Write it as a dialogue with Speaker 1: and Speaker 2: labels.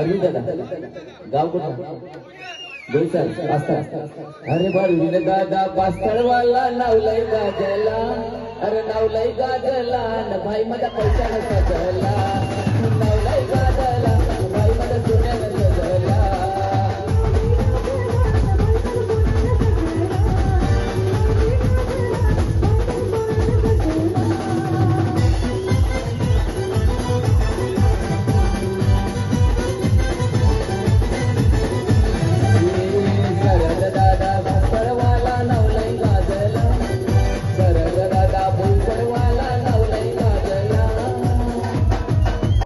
Speaker 1: बारवी दादा गाव कुठं बोईसर पास्तर अरे बारवी दादा पास्तरवाला नावलय गाजला अरे नावलय गाजला न भाई माझा पैसा नसा